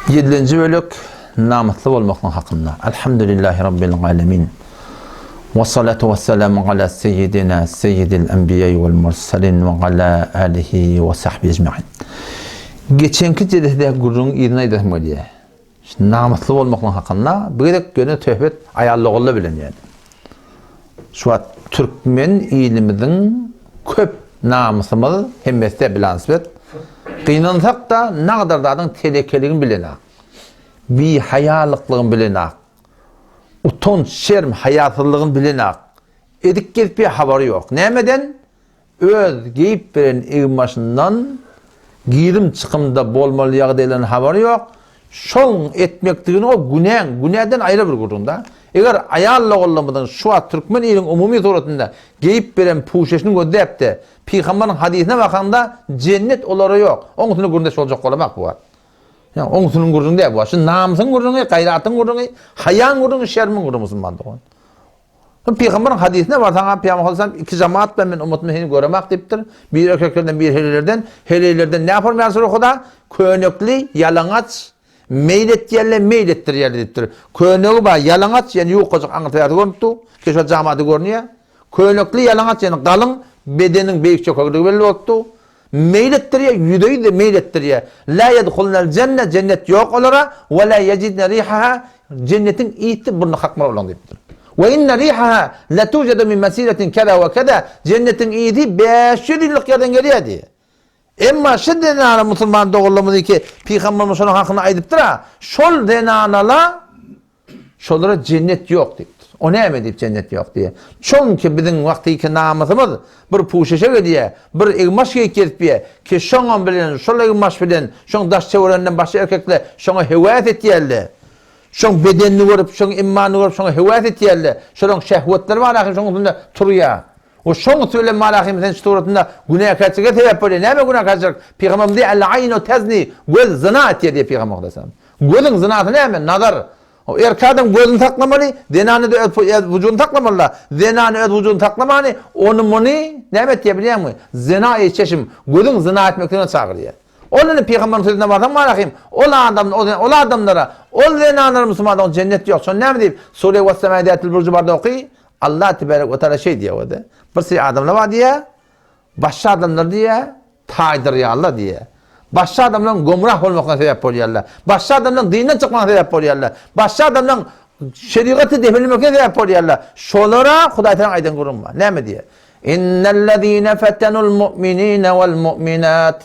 7. bölük namuslu olmakın hakkında. Elhamdülillahi Rabbil alemin. Ve salatu ve selamu ala seyyidina seyyidil enbiya'i vel mursalin ve ala alihi ve sahbihi ecma'in. Geçenki cedede gurrun idina edilme diye. Namuslu olmakın hakkında bir de gönü töhbet ayarlığı bilen yani. Şu an Türkmen ilimizin köp namusumuz hemmeste bilansbet. Kıynansak da ne kadar dağdan telekeliğini bilenak. Bir hayalıklığını bilenak. Utanç, şerm, hayatılığını bilenak. Edik gelip bir haberi yok. Nemeden? Öz giyip veren evmaşından girim çıkımda bolmalı yağdayların haberi yok. Şol etmektiğini o günahdan ayrı bir kurduğunda. Eğer ayarlı olmadan şu an Türkmen ilin umumi suratında giyip veren puşeşini gördeyip de Peygamberin hadisine bakanda cennet oları yok. Onun gurunda olacak olamak bu var. Yani onun gurunda bu var. Şu namusun gurunda, gayratın gurunda, hayan gurunda, şermin gurunda Müslüman doğan. Peygamberin hadisine var. Sana Peygamber Aleyhisselam iki cemaat ben umutunu henüz göremek deyiptir. Bir erkeklerden bir helilerden ne yapar mı yazır okuda? Könöklü, yalanaç, meylet yerle meylettir yerle deyiptir. Könöklü var, yalanaç yani yok olacak anlatıyatı görüntü. Keşke cemaatı görünüyor. Könöklü, yalanaç yani kalın. Bedenin büyükçe koyduğu belli oldu. Meylettir ya, yüdeyi de meylettir ya. La yedhulnel cennet, cennet yok olara. Ve la yecidne rihaha, cennetin iyisi bunu hakmar olan deyiptir. Ve inne rihaha la tucedu min mesiretin keda ve keda, cennetin iyisi 500 yıllık yerden geliyor diye. Emma şu denana Müslüman doğrulamadı ki Peygamberimiz onun hakkını aydıptır ha. Şol denanala, şolara cennet yok deyip. O ne emedip cennet yok diye. Çünkü bizim vaktiki namusumuz bir puşeşe diye, bir egmaş gelip diye ki şoňan bilen, şol egmaş bilen, şoň daş çevrenden başka erkekler şoňa hevayet etýärler. Şoň bedenini görüp, şoň imanını görüp, şoňa hevayet etýärler. Şoň şehwetleri var ahir şoň üstünde turýar. O şoň söylem malahim sen suratında günah kaçırga sebep bolýar. Näme günah kaçırg? Peygamber diýär el-aynu tezni, göz zina etýär diýär Peygamber Aleyhisselam. Gözün zinatı näme? Nazar. O erkek gözünü taklamalı, denanı da vücudunu taklamalı. Denanı öz vücudunu taklamalı, onu ne diye biliyor musun? Zina çeşim, gözün zina etmekten çağırıyor. Onun Peygamber'in sözüne vardan marahim. O adamlara, o zenanları Müslümanlar cennet yok. Sonra ne diyeyim? Sure ve semâdâtil burcu barda okuy. Allah tebarek ve teala şey diye o da. Bir sürü adamlar var diye, başka adamlar diye, taydır ya Allah diye. Başka adamların gomrah olmakına sebep oluyorlar. Başka adamların dinden çıkmakına sebep oluyorlar. Başka adamların şeriatı devirmekine sebep oluyorlar. Şolara Hudaytan aydan kurulma. Ne mi diye? İnnellezîne fetenul mu'minîne vel mu'minât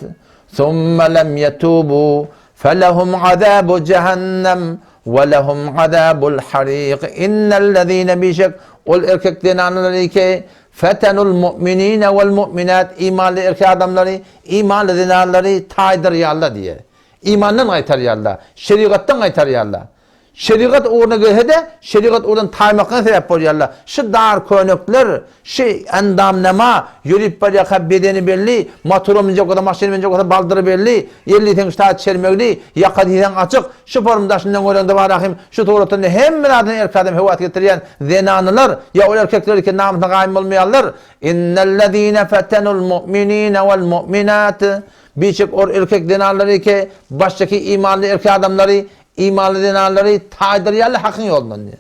thumme lem yetûbû felehum azâbu cehennem ve lehum azâbul harîk. İnnellezîne bişek ol erkeklerin anıları ki fetenul mu'minine vel mu'minat, imanlı erkek adamları, imanlı dinarları taydır ya Allah diye. İmandan aytar ya Allah, şeriattan aytar ya Allah. Şeriat uğruna göre de şeriat uğruna taymakına sebep oluyor Allah. Şu dar könükler, şu endamlama, yürüyüp böyle bedeni belli, motoru binecek kadar, maşını binecek kadar baldırı belli, 50 tane üstad çelmekli, yakadiden açık, şu formdaşından oranda var rahim, şu tuğratında hem adını erkek adam hevat getiren zenanılar, ya o erkekler ki namına kaim olmayanlar, innellezîne fetenul mu'minîne vel mu'minât, birçok o erkek zenanları ki baştaki imanlı erkek adamları, İmanlı dinarları taydır yerli hakkın yolundan diye.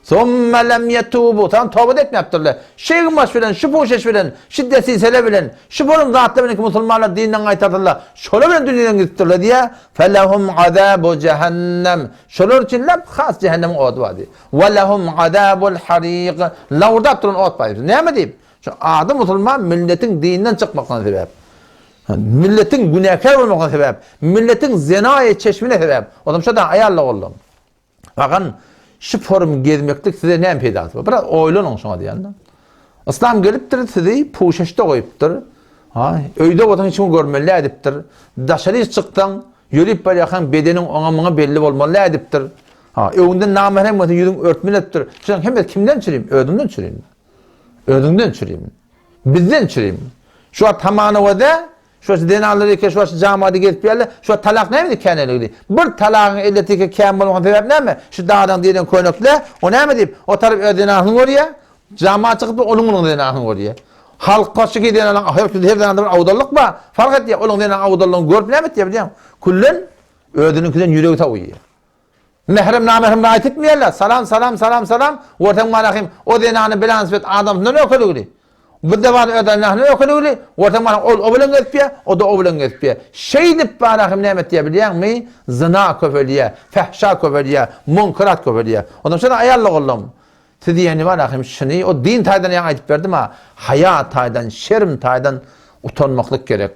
Somme lem yetûbû. Tamam tövbe etmeyaptırlar. Şeyin baş bilen, şu poşeş bilen, şiddetsiz hele bilen, şu bunun zaten bilen ki Müslümanlar dininden kaytartırlar. Şöyle bilen dünyadan gittirler diye. Felehum azâbu cehennem. Şöyle için lep khas cehennemin otu var diye. Ve lehum azâbul harîk. Lavurda durun ot bayır. Ne mi diyeyim? Şu adı Müslüman milletin dininden çıkmaktan sebep. Milletin günahkar olmakına sebep, milletin zinaya çeşmine sebep. Adam şuradan ayarla oğlum. Bakın şu forum gezmeklik size ne peydası var? Biraz oylanın şuna diyenler. İslam geliptir sizi puşeşte koyuptur. Öyde odan için görmeli ediptir. Daşarı çıktan, yürüyüp böyle yakın bedenin onamına belli olmalı ediptir. Evinden namahrem olsa yüzün örtmelidir. Şimdi hem de kimden çürüyeyim? Ödümden çürüyeyim. Ödümden çürüyeyim. Bizden çürüyeyim. Şu an tamamı o da şu denaları ki şu cemaati gelip yerler, şu talak ne mi kendileri? Bir talakın elleti ki kemal olan sebep ne mi? Şu dağdan diyen koynukla, o ne mi deyip? O taraf denahın oraya, cemaat çıkıp onun denahın oraya. Halk kaçı ki denalan, her denahın avdallık mı? Fark et ya, onun denahın avdallığını görüp ne mi diye biliyor musun? Kullen Ödününkinden yürüyü tavuyor. Mehrem namehrem ayet etmeyeler. Salam salam salam salam. Ortam malahim o denanı bilans bet adam ne okuyor? Bu devan öden ne okuyor? Ortam malahim o bilen etpiye, o da o bilen etpiye. Şey dip malahim nimet diye biliyor mu? Zina köpeliye, fehşa köpeliye, munkarat köpeliye. Ondan sonra ayarlı oğlum. Sizi yani malahim şunu o din taydan yan ayet verdim ha. Haya taydan, şerm taydan utanmaklık gerek.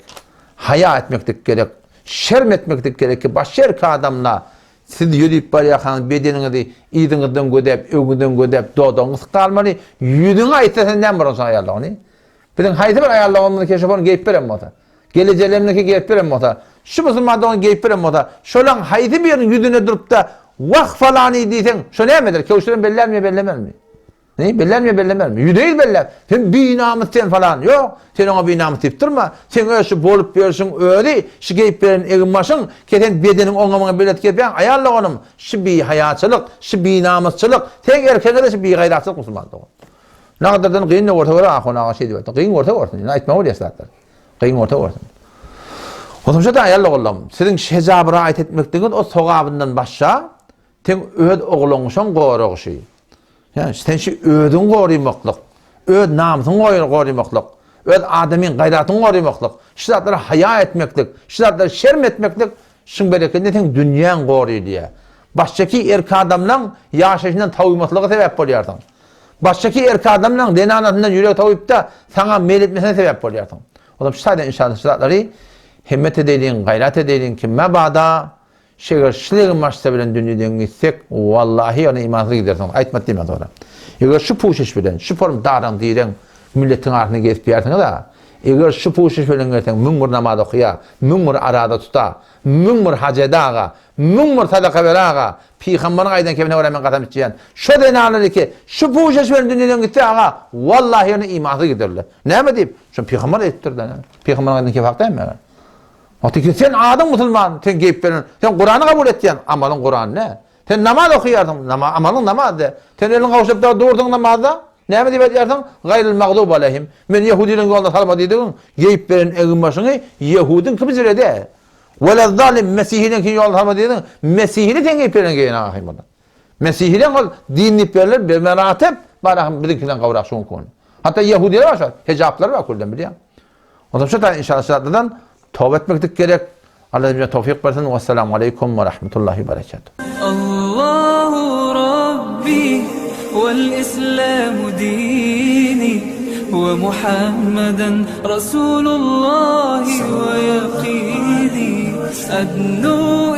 Haya etmeklik gerek. Şerm etmeklik gerek ki başer ki adamla siz yürüyüp baryakan bedeninizi idinizden gödep, ögünden gödep, doğduğunuz kalmalı. Yüzüne ayıtlasan ne var olsa ayarlağını? Bizim haydi bir ayarlağını keşifonu geyip verem moda. Geleceğlerimdeki geyip verem moda. Şu musulmanda onu geyip verem moda. Şolan haydi bir yüzüne durup da vak falan diysen, şu ne emedir? Kevşiren beller mi, bellemez mi? Ne? Beller mi, bellemez mi? Yüdeyiz beller. Sen bir namız sen falan. Yok. Sen ona bir namız deyip durma. Sen öyle bolup veriyorsun öyle. Şu geyip veren evin başın. Keten bedenin ongamına bellet geyip veren. Ayarla onun. Şu bir hayatçılık. Şu bir namızçılık. Sen erkeğe de şu bir gayratçılık musulmanlık. Ne kadardan kıyın ne orta var. Ona şey diyor. Kıyın orta var. Ne etme oluyor zaten. Kıyın orta var. O zaman da ayarla oğlum. Sizin şezabı ait etmektekin o soğabından başa. Sen öd oğlunuşun qoğru şey. Yani sen şu ödün qorumaklık, öd namısın qorumaklık, öd adamın gayratını qorumaklık, şizatları haya etmeklik, şizatları şerm etmeklik, şun bereketinde sen dünyanı qoruyor diye. Baştaki erkek adamla yaşayışından tavuymaklığı sebep oluyorsun. Baştaki erkek adamla denanatından yürek tavuyup da sana meyil etmesine sebep oluyorsun. O zaman şizatları inşallah şizatları himmet edeylin, gayrat edeylin ki mebada şeger şileğin maçta bilen dünyadan gitsek vallahi ona imansız gidersin. Aytmat demez ona. Eğer şu puşiş bilen, şu form dağdan diyen milletin arkını gezip yersin da eğer şu puşiş bilen gersen mümmür namaz okuya, mümmür arada tuta, mümmür haceda, mümmür sadaka veraga, Peygamberin aydan kemine öğrenmen katam içiyen. Şu denanları ki şu puşiş bilen dünyadan gitsek ağa vallahi ona imansız giderler. Ne mi deyip? Şu Peygamber ettirdi. Peygamberin aydan kefak değil mi? Hatta sen adam musulman, sen geyip verin, sen Kur'an'ı kabul ettiyen, amalın Kur'an ne? Sen namaz okuyardın, amalın namaz de. Sen elin kavuşup da doğurdun namazda, ne mi deyip ediyorsun? Gayril mağdub aleyhim. Men Yahudinin yolunda salma dediğin, geyip verin evin başını, Yahudin kimi zirede. Vele zalim, Mesihinin ki yolunda salma dediğin, Mesihini sen geyip verin geyin ağayım ona. Mesihinin kol, dinlip verirler, bir meratep, bana bizimkinden kavrak şun konu. Hatta Yahudiler var, hecapları var kulden biliyor. O zaman şu da inşallah şartlardan, tövbe etmektik gerek. Allah bize tevfik versin. Vesselamu aleyküm ve rahmetullahi ve berekatuhu. Allahu Rabbi vel İslamu dini ve Muhammeden Resulullah ve yakini adnu